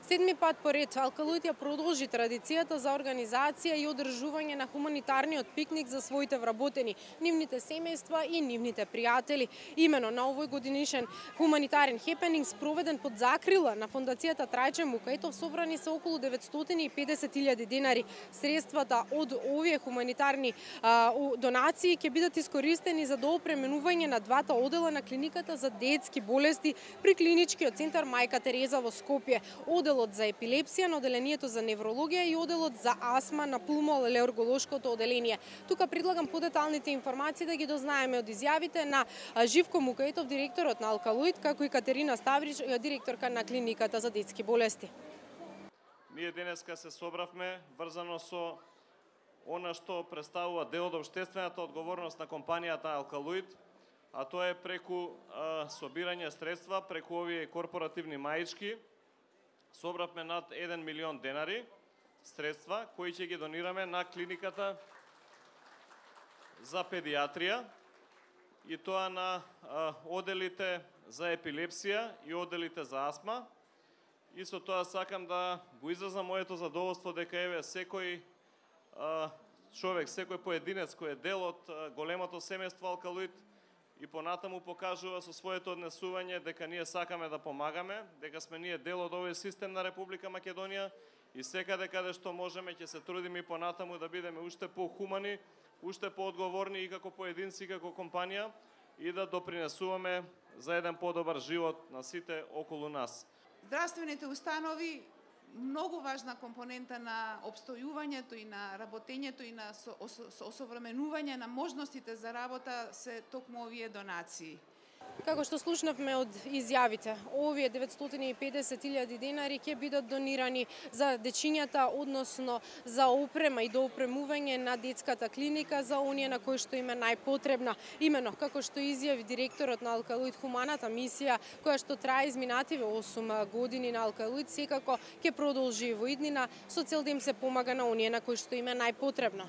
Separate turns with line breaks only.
Седми пат поред Алкалоид ја продолжи традицијата за организација и одржување на хуманитарниот пикник за своите вработени, нивните семејства и нивните пријатели. Имено на овој годинишен хуманитарен хепенинг спроведен под закрила на фондацијата Трајче Мукајтов собрани се околу 950.000 денари. Средствата од овие хуманитарни донации ќе бидат искористени за доопременување на двата одела на клиниката за детски болести при клиничкиот центар Мајка Тереза во Скопје. Оделот за епилепсија на оделението за неврологија и оделот за астма на пулмолелерголошкото оделение. Тука предлагам подеталните информации да ги дознаеме од изјавите на Живко Мукајтов, директорот на Алкалоид, како и Катерина Ставрич, директорка на клиниката за детски болести.
Ние денеска се собравме врзано со она што представува дел од општествената одговорност на компанијата Алкалоид, а тоа е преку собирање средства преку овие корпоративни маички. Собравме над 1 милион денари средства кои ќе ги донираме на клиниката за педиатрија и тоа на оделите за епилепсија и оделите за астма. И со тоа сакам да го изразам моето задоволство дека еве секој човек, секој поединец кој е дел од големото семејство Алкалоид и понатаму покажува со своето однесување дека ние сакаме да помагаме, дека сме ние дел од овој систем на Република Македонија и секаде каде што можеме ќе се трудиме и понатаму да бидеме уште похумани, уште поодговорни и како поединци и како компанија и да допринесуваме за еден подобар живот на сите околу нас.
Здравствените установи многу важна компонента на обстојувањето и на работењето и на осовременување на можностите за работа се токму овие донации.
Како што слушнавме од изјавите, овие 950.000 денари ќе бидат донирани за дечињата, односно за опрема и доопремување на детската клиника за оние на кои што им е најпотребна. Имено, како што изјави директорот на Алкалоид, хуманата мисија која што трае изминативе 8 години на Алкалоид, секако ќе продолжи во иднина со цел да им се помага на оние на кои што им е најпотребно.